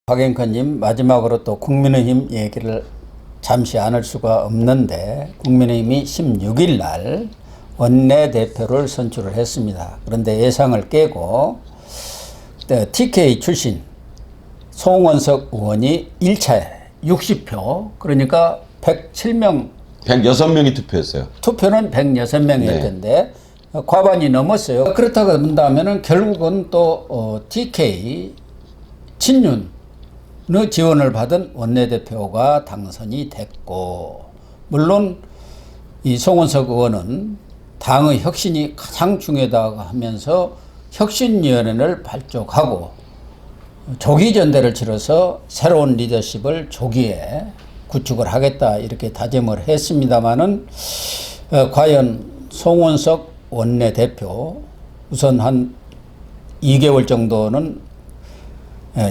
박앵커님, 마지막으로 또 국민의힘 얘기를 잠시 안 할 수가 없는데, 국민의힘이 16일 날 원내대표를 선출을 했습니다. 그런데 예상을 깨고 TK 출신 송원석 의원이 1차에 60표, 그러니까 107명, 106명이 투표했어요. 투표는 106명이 했던데 과반이 넘었어요. 그렇다고 한다면 결국은 또 TK 친윤의 지원을 받은 원내대표가 당선이 됐고, 물론 이 송원석 의원은 당의 혁신이 가장 중요하다고 하면서 혁신위원회를 발족하고 조기전대를 치러서 새로운 리더십을 조기에 구축을 하겠다 이렇게 다짐을 했습니다마는 과연 송원석 원내대표 우선 한 2개월 정도는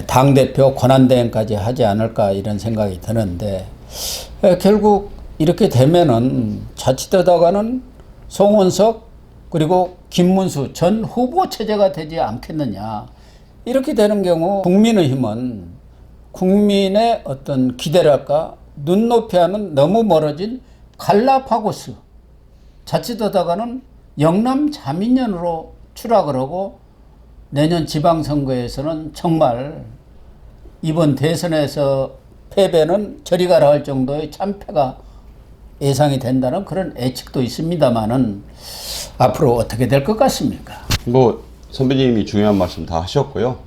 당대표 권한대행까지 하지 않을까 이런 생각이 드는데, 결국 이렇게 되면은 자칫하다가는 송원석 그리고 김문수 전 후보 체제가 되지 않겠느냐. 이렇게 되는 경우 국민의힘은 국민의 어떤 기대랄까 눈높이와는 너무 멀어진 갈라파고스, 자칫하다가는 영남 자민련으로 추락을 하고 내년 지방선거에서는 정말 이번 대선에서 패배는 저리 가라 할 정도의 참패가 예상이 된다는 그런 예측도 있습니다만은 앞으로 어떻게 될 것 같습니까? 뭐 선배님이 중요한 말씀 다 하셨고요.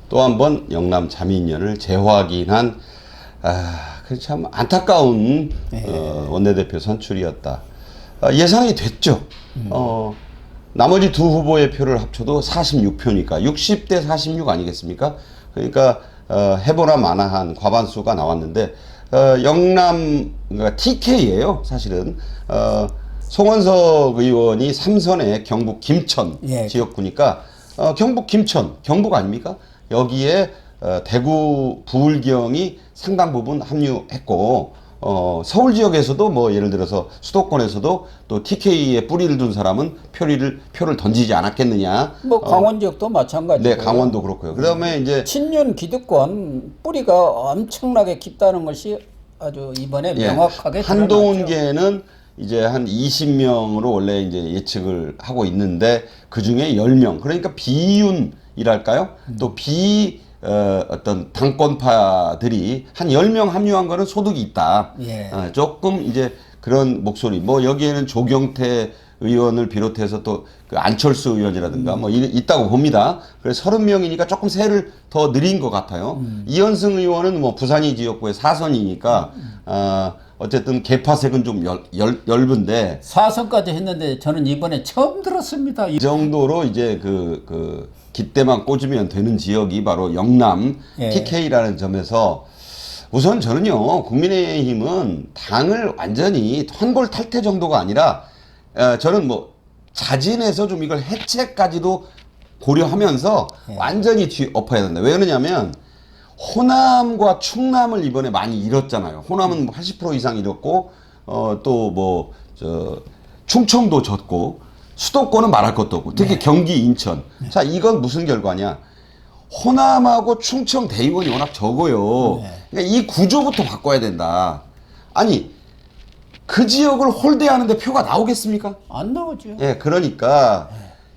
또 한 번 영남 자민련을 재확인한 참 안타까운 원내대표 선출이었다. 예상이 됐죠. 나머지 두 후보의 표를 합쳐도 46표니까 60대 46 아니겠습니까? 그러니까 해보나 마나한 과반수가 나왔는데 영남 그러니까 TK예요. 사실은 송원석 의원이 삼선의 경북 김천 지역구니까 경북 김천 경북 아닙니까? 여기에 대구 부울경이 상당 부분 합류했고 서울 지역에서도 뭐 예를 들어서 수도권에서도 또 TK에 뿌리를 둔 사람은 표를 던지지 않았겠느냐. 뭐 강원 지역도 마찬가지고. 네, 강원도 그렇고요. 그다음에 이제 친윤 기득권 뿌리가 엄청나게 깊다는 것이 아주 이번에 명확하게 한동훈계는 이제 한 20명으로 원래 이제 예측을 하고 있는데 그 중에 10명. 그러니까 비윤이랄까요? 또 어떤 당권파들이 한 10명 합류한 거는 소득이 있다. 조금 이제 그런 목소리. 뭐 여기에는 조경태 의원을 비롯해서 또 그 안철수 의원이라든가 뭐 있다고 봅니다. 그래서 30명이니까 조금 세를 더 느린 것 같아요. 이현승 의원은 뭐 부산이 지역구의 4선이니까 어쨌든 개파색은 좀 엷은데 4선까지 했는데 저는 이번에 처음 들었습니다. 이 정도로 이제 그 깃대만 꽂으면 되는 지역이 바로 영남 TK라는 점에서 우선 저는요, 국민의힘은 당을 완전히 환골 탈퇴 정도가 아니라 저는 뭐 자진해서 좀 이걸 해체까지도 고려하면서 완전히 엎어야 된다. 왜 그러냐면 호남과 충남을 이번에 많이 잃었잖아요. 호남은 80% 이상 잃었고 또 뭐 충청도 졌고 수도권은 말할 것도 없고 특히 경기 인천. 자, 이건 무슨 결과냐? 호남하고 충청 대의원이 워낙 적어요. 그러니까 이 구조부터 바꿔야 된다. 아니 그 지역을 홀대하는데 표가 나오겠습니까? 안 나오죠. 예, 그러니까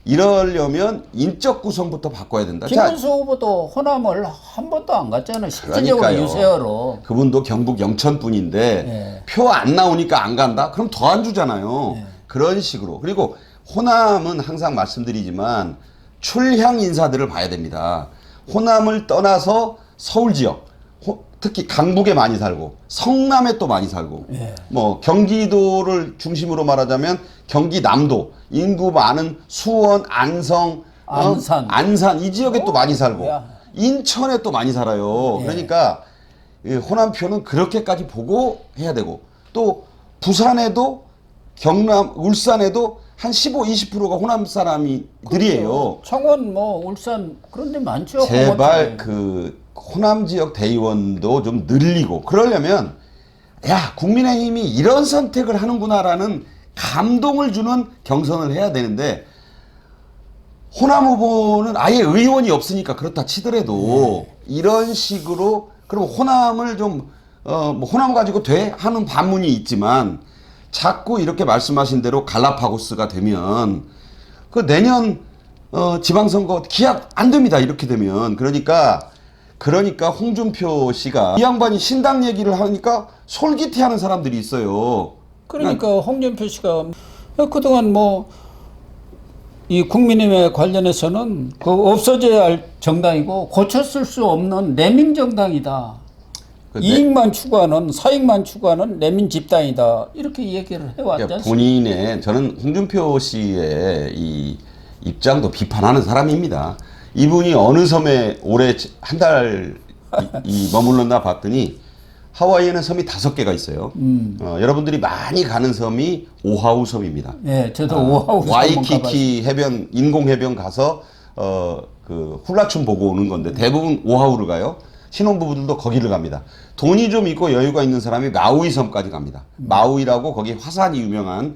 이러려면 인적 구성부터 바꿔야 된다. 김문수 후보도 호남을 한 번도 안 갔잖아요. 실질적으로 유세어로. 그분도 경북 영천 분인데 표 안 나오니까 안 간다? 그럼 더 안 주잖아요. 그런 식으로. 그리고 호남은 항상 말씀드리지만 출향 인사들을 봐야 됩니다. 호남을 떠나서 서울 지역, 특히 강북에 많이 살고 성남에 또 많이 살고 뭐 경기도를 중심으로 말하자면 경기남도 인구 많은 수원, 안성, 안산 이 지역에 또 많이 살고 인천에 또 많이 살아요. 그러니까 호남표는 그렇게까지 보고 해야 되고 또 부산에도 경남, 울산에도 한 15, 20%가 호남 사람들이에요. 청원, 뭐 울산 그런 데 많죠. 제발 그 호남 지역 대의원도 좀 늘리고 그러려면 야 국민의힘이 이런 선택을 하는구나라는 감동을 주는 경선을 해야 되는데 호남 후보는 아예 의원이 없으니까 그렇다 치더라도 이런 식으로 그럼 호남을 좀 뭐 호남 가지고 돼 하는 반문이 있지만 자꾸 이렇게 말씀하신 대로 갈라파고스가 되면 그 내년 지방선거 기약 안 됩니다. 이렇게 되면 그러니까 홍준표 씨가 이 양반이 신당 얘기를 하니까 솔깃해하는 사람들이 있어요. 그러니까 홍준표 씨가 그동안 뭐 이 국민의힘에 관련해서는 그 없어져야 할 정당이고 고쳤을 수 없는 내민 정당이다. 이익만 추구하는 사익만 추구하는 내민 집단이다. 이렇게 얘기를 해왔지 않습니까? 본인의 저는 홍준표 씨의 이 입장도 비판하는 사람입니다. 이분이 어느 섬에 올해 한 달 머물렀나 봤더니 하와이에는 섬이 5개가 있어요. 여러분들이 많이 가는 섬이 오하우 섬입니다. 네, 저도 오하우 와이키키 해변 인공 해변 가서 그 훌라춤 보고 오는 건데 대부분 오하우를 가요. 신혼부부들도 거기를 갑니다. 돈이 좀 있고 여유가 있는 사람이 마우이 섬까지 갑니다. 마우이라고 거기 화산이 유명한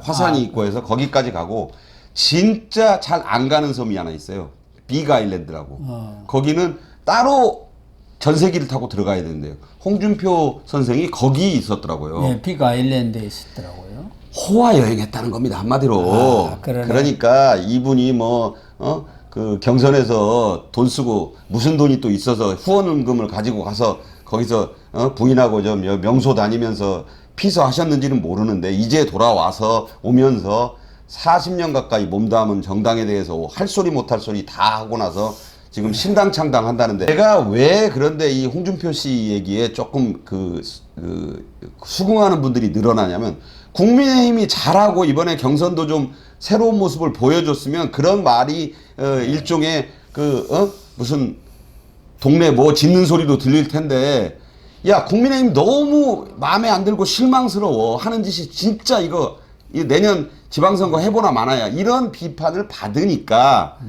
화산이 있고 해서 거기까지 가고 진짜 잘 안 가는 섬이 하나 있어요. 빅 아일랜드라고. 거기는 따로 전세기를 타고 들어가야 되는데요. 홍준표 선생이 거기 있었더라고요. 네, 빅 아일랜드에 있었더라고요. 호화 여행했다는 겁니다. 한마디로. 그러니까 이분이 그 경선에서 돈 쓰고 무슨 돈이 또 있어서 후원금을 가지고 가서 거기서 부인하고 좀 명소 다니면서 피서하셨는지는 모르는데 이제 돌아와서 오면서 40년 가까이 몸담은 정당에 대해서 할 소리 못할 소리 다 하고 나서 지금 신당 창당 한다는데 제가 왜 그런데 이 홍준표 씨 얘기에 조금 수긍하는 분들이 늘어나냐면 국민의힘이 잘하고 이번에 경선도 좀 새로운 모습을 보여줬으면 그런 말이 일종의 무슨 동네 뭐 짖는 소리도 들릴 텐데 야 국민의힘 너무 마음에 안 들고 실망스러워 하는 짓이 진짜 이거 내년 지방선거 해보나 마나야 이런 비판을 받으니까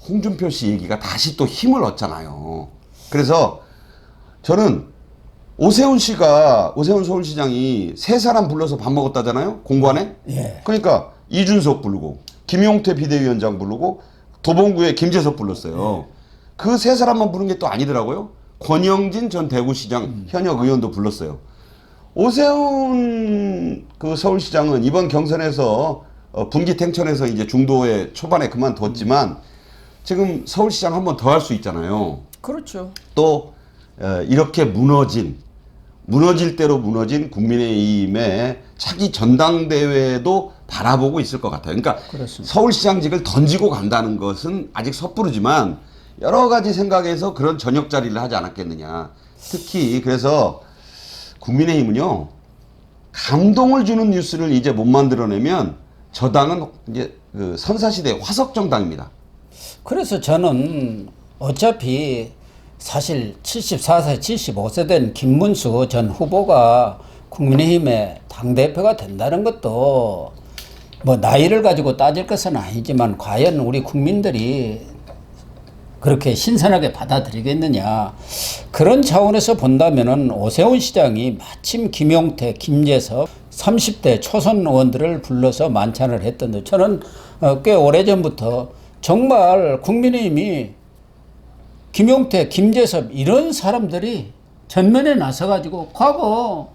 홍준표 씨 얘기가 다시 또 힘을 얻잖아요. 그래서 저는 오세훈 서울시장이 3사람 불러서 밥 먹었다잖아요. 공관에. 예. 그러니까 이준석 부르고 김용태 비대위원장 부르고 도봉구에 김재섭 불렀어요. 그 3사람만 부른 게 또 아니더라고요. 권영진 전 대구시장 현역 의원도 불렀어요. 오세훈 그 서울시장은 이번 경선에서 분기탱천에서 이제 중도에 초반에 그만뒀지만 지금 서울시장 한 번 더 할 수 있잖아요. 그렇죠. 또 이렇게 무너질 대로 무너진 국민의힘의 차기 전당대회도 바라보고 있을 것 같아요. 그러니까 그렇습니다. 서울시장직을 던지고 간다는 것은 아직 섣부르지만 여러 가지 생각에서 그런 저녁 자리를 하지 않았겠느냐. 특히 그래서 국민의힘은요 감동을 주는 뉴스를 이제 못 만들어내면 저 당은 이제 그 선사시대 화석 정당입니다. 그래서 저는 어차피 사실 74세, 75세 된 김문수 전 후보가 국민의힘의 당대표가 된다는 것도 뭐 나이를 가지고 따질 것은 아니지만 과연 우리 국민들이 그렇게 신선하게 받아들이겠느냐. 그런 차원에서 본다면은 오세훈 시장이 마침 김용태, 김재섭 30대 초선 의원들을 불러서 만찬을 했던데 저는 꽤 오래전부터 정말 국민의힘이 김용태, 김재섭 이런 사람들이 전면에 나서가지고 과거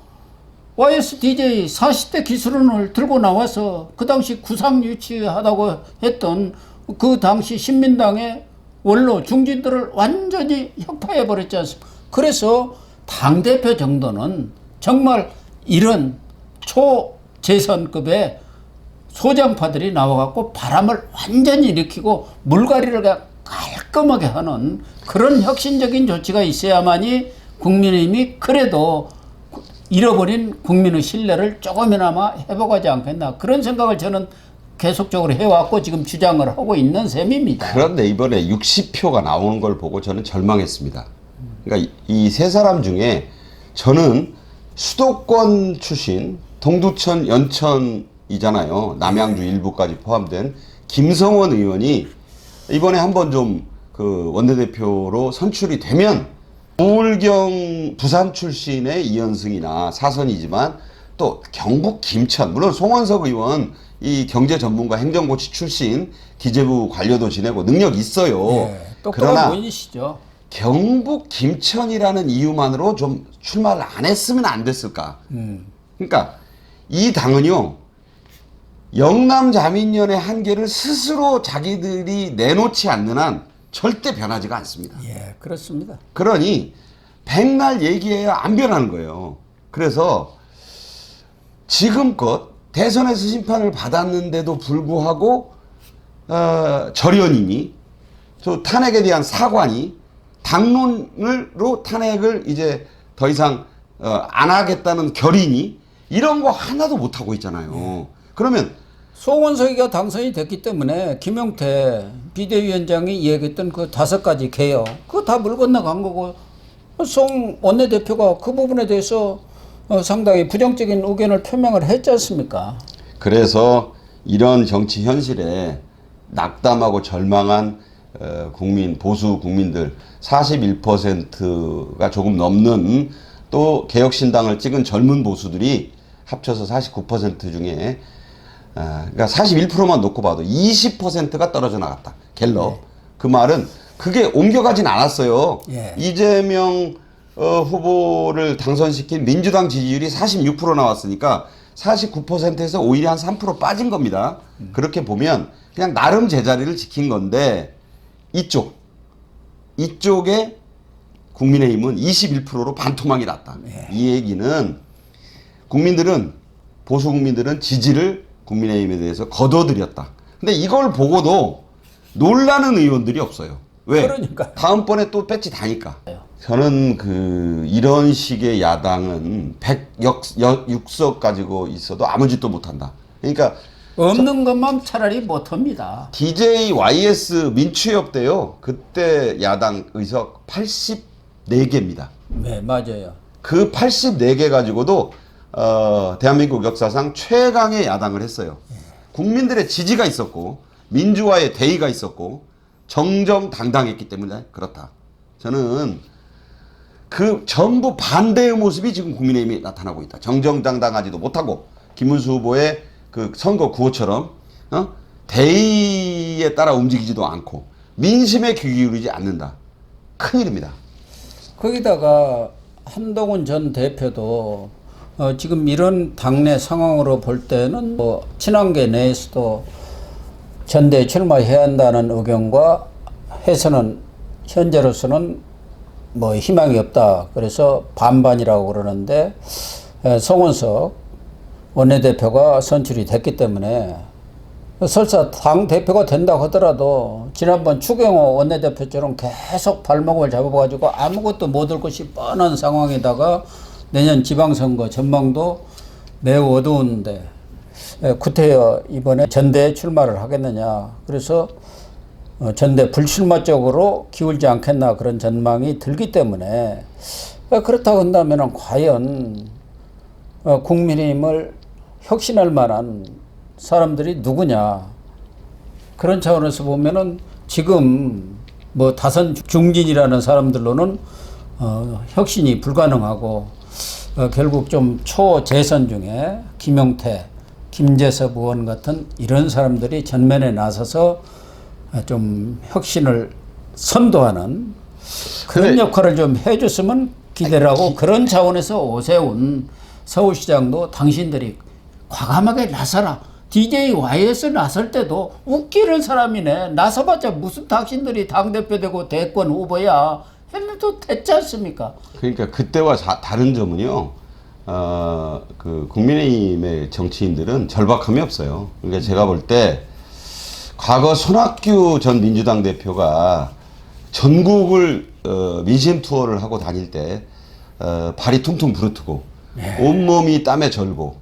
YSDJ 40대 기술원을 들고 나와서 그 당시 구상유치하다고 했던 그 당시 신민당의 원로 중진들을 완전히 혁파해버렸지 않습니까? 그래서 당대표 정도는 정말 이런 초재선급의 소장파들이 나와갖고 바람을 완전히 일으키고 물갈이를 깔끔하게 하는 그런 혁신적인 조치가 있어야만이 국민의힘이 그래도 잃어버린 국민의 신뢰를 조금이나마 회복하지 않겠나 그런 생각을 저는 계속적으로 해왔고 지금 주장을 하고 있는 셈입니다. 그런데 이번에 60표가 나오는 걸 보고 저는 절망했습니다. 그러니까 이 3사람 중에 저는 수도권 출신 동두천 연천이잖아요. 남양주 일부까지 포함된 김성원 의원이 이번에 한번 좀 그 원내대표로 선출이 되면 우울경 부산 출신의 이현승이나 사선이지만 또 경북 김천 물론 송원석 의원 이 경제 전문가 행정고시 출신 기재부 관료도 지내고 능력 있어요. 똑똑한 분이시죠. 경북 김천이라는 이유만으로 좀 출마를 안 했으면 안 됐을까? 그러니까 이 당은요, 영남 자민련의 한계를 스스로 자기들이 내놓지 않는 한 절대 변하지가 않습니다. 예, 그렇습니다. 그러니 백날 얘기해야 안 변하는 거예요. 그래서 지금껏 대선에서 심판을 받았는데도 불구하고 절연이니 또 탄핵에 대한 사과니 당론으로 탄핵을 이제 더 이상 안 하겠다는 결의니 이런 거 하나도 못 하고 있잖아요. 그러면 송원석이가 당선이 됐기 때문에 김용태 비대위원장이 얘기했던 그 5가지 개혁 그거 다 물 건너간 거고 송 원내대표가 그 부분에 대해서 상당히 부정적인 의견을 표명을 했지 않습니까? 그래서 이런 정치 현실에 낙담하고 절망한 국민, 보수 국민들 41%가 조금 넘는 또 개혁신당을 찍은 젊은 보수들이 합쳐서 49% 중에 그러니까 41%만 놓고 봐도 20%가 떨어져 나갔다. 갤럽. 네. 그 말은 그게 옮겨가진 않았어요. 예. 이재명 후보를 당선시킨 민주당 지지율이 46% 나왔으니까 49%에서 오히려 한 3% 빠진 겁니다. 그렇게 보면 그냥 나름 제자리를 지킨 건데 이쪽에 국민의힘은 21%로 반토막이 났다. 예. 이 얘기는 보수 국민들은 지지를 국민의힘에 대해서 거둬들였다. 근데 이걸 보고도 놀라는 의원들이 없어요. 왜? 그러니까. 다음번에 또 배치 다니까. 저는 이런 식의 야당은 106석 가지고 있어도 아무 짓도 못한다. 그러니까 없는 것만 차라리 못합니다. DJYS 민추협 때요. 그때 야당 의석 84개입니다. 네, 맞아요. 그 84개 가지고도 대한민국 역사상 최강의 야당을 했어요. 국민들의 지지가 있었고 민주화의 대의가 있었고 정정당당했기 때문에 그렇다. 저는 그 전부 반대의 모습이 지금 국민의힘이 나타나고 있다. 정정당당하지도 못하고 김문수 후보의 그 선거 구호처럼 대의에 따라 움직이지도 않고 민심에 귀 기울이지 않는다. 큰일입니다. 거기다가 한동훈 전 대표도 지금 이런 당내 상황으로 볼 때는 뭐 친한계 내에서도 전대에 출마해야 한다는 의견과 해서는 현재로서는 뭐 희망이 없다. 그래서 반반이라고 그러는데 송원석 원내대표가 선출이 됐기 때문에 설사 당 대표가 된다고 하더라도 지난번 추경호 원내대표처럼 계속 발목을 잡아가지고 아무것도 못 할 것이 뻔한 상황에다가 내년 지방선거 전망도 매우 어두운데 구태여 이번에 전대에 출마를 하겠느냐. 그래서 전대 불출마 쪽으로 기울지 않겠나 그런 전망이 들기 때문에 그렇다고 한다면 과연 국민의힘을 혁신할 만한 사람들이 누구냐. 그런 차원에서 보면은 지금 뭐 다선 중진이라는 사람들로는 혁신이 불가능하고 결국 좀 초재선 중에 김용태, 김재섭 의원 같은 이런 사람들이 전면에 나서서 좀 혁신을 선도하는 그런 역할을 좀 해줬으면 기대를 하고 그런 차원에서 오세훈 서울시장도 당신들이 과감하게 나서라. DJYS 나설 때도 웃기는 사람이네. 나서봤자 무슨 당신들이 당대표 되고 대권 후보야. 했는데도 됐지 않습니까? 그러니까 그때와 다른 점은요. 그 국민의힘의 정치인들은 절박함이 없어요. 그러니까 제가 볼 때 과거 손학규 전 민주당 대표가 전국을 민심 투어를 하고 다닐 때 발이 퉁퉁 부르트고 온몸이 땀에 절고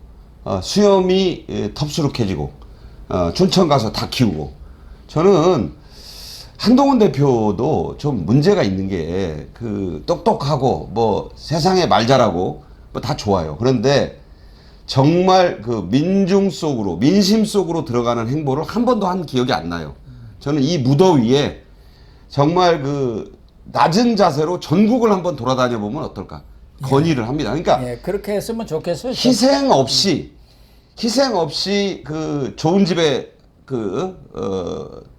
수염이 텁수룩해지고 춘천 가서 다 키우고 저는 한동훈 대표도 좀 문제가 있는 게 그 똑똑하고 뭐 세상에 말 잘하고 뭐 다 좋아요. 그런데 정말 그 민중 속으로 민심 속으로 들어가는 행보를 한 번도 한 기억이 안 나요. 저는 이 무더위에 정말 그 낮은 자세로 전국을 한번 돌아다녀 보면 어떨까 건의를 합니다. 그러니까 그렇게 했으면 좋겠어요. 희생 없이 그 좋은 집에 그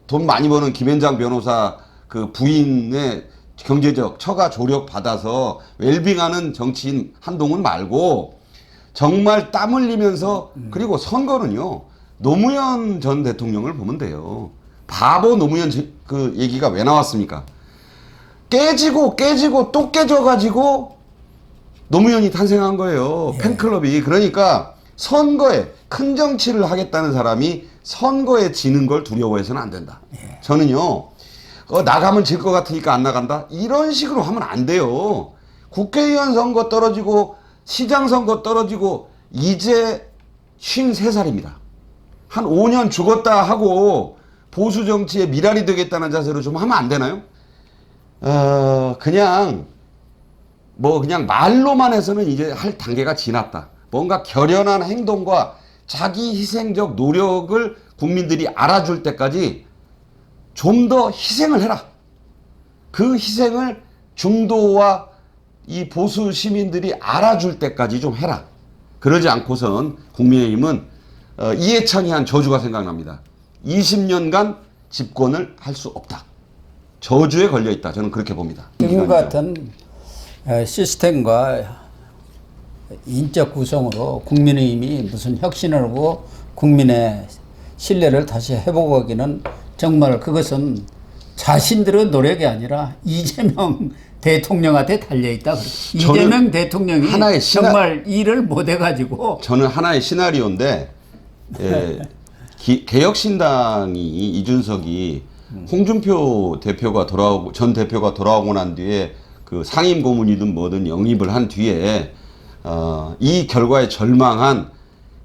돈 많이 버는 김현장 변호사 그 부인의 경제적 처가 조력 받아서 웰빙하는 정치인 한동훈 말고 정말 땀 흘리면서 그리고 선거는요 노무현 전 대통령을 보면 돼요. 바보 노무현 그 얘기가 왜 나왔습니까? 깨지고 또 깨져가지고 노무현이 탄생한 거예요. 예. 팬클럽이. 그러니까 선거에 큰 정치를 하겠다는 사람이 선거에 지는 걸 두려워해서는 안 된다. 예. 저는요 나가면 질 것 같으니까 안 나간다 이런 식으로 하면 안 돼요. 국회의원 선거 떨어지고 시장 선거 떨어지고 이제 53살입니다. 한 5년 죽었다 하고 보수 정치에 미랄이 되겠다는 자세로 좀 하면 안 되나요? 그냥 말로만 해서는 이제 할 단계가 지났다. 뭔가 결연한 행동과 자기 희생적 노력을 국민들이 알아줄 때까지 좀 더 희생을 해라. 그 희생을 중도와 이 보수 시민들이 알아줄 때까지 좀 해라. 그러지 않고선 국민의힘은 이해찬이 한 저주가 생각납니다. 20년간 집권을 할 수 없다. 저주에 걸려 있다. 저는 그렇게 봅니다. 지금 같은 시스템과 인적 구성으로 국민의힘이 무슨 혁신을 하고 국민의 신뢰를 다시 회복하기는 정말 그것은 자신들의 노력이 아니라 이재명 대통령한테 달려있다. 이재명 대통령이 하나의 정말 일을 못해가지고 저는 하나의 시나리오인데 개혁신당이 이준석이 홍준표 대표가 전 대표가 돌아오고 난 뒤에 그 상임 고문이든 뭐든 영입을 한 뒤에 이 결과에 절망한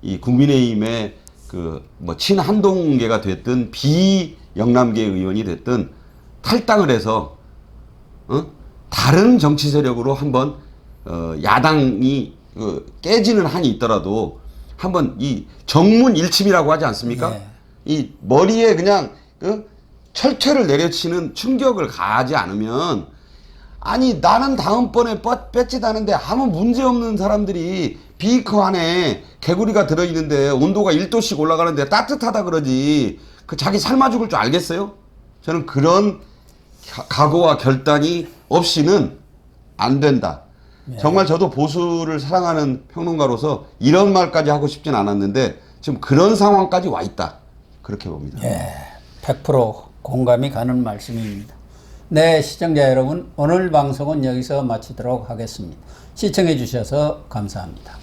이 국민의힘의 그 뭐 친한동계가 됐든 비영남계 의원이 됐든 탈당을 해서 다른 정치 세력으로 한번 야당이 깨지는 한이 있더라도 한번 이 정문일침이라고 하지 않습니까? 네. 이 머리에 그냥 철퇴를 내려치는 충격을 가하지 않으면 아니 나는 다음번에 뺏지다는데 아무 문제 없는 사람들이 비커 안에 개구리가 들어있는데 온도가 1도씩 올라가는데 따뜻하다 그러지 그 자기 삶아 죽을 줄 알겠어요? 저는 그런 각오와 결단이 없이는 안 된다. 네. 정말 저도 보수를 사랑하는 평론가로서 이런 말까지 하고 싶진 않았는데 지금 그런 상황까지 와 있다. 그렇게 봅니다. 예, 100% 공감이 가는 말씀입니다. 네, 시청자 여러분, 오늘 방송은 여기서 마치도록 하겠습니다. 시청해 주셔서 감사합니다.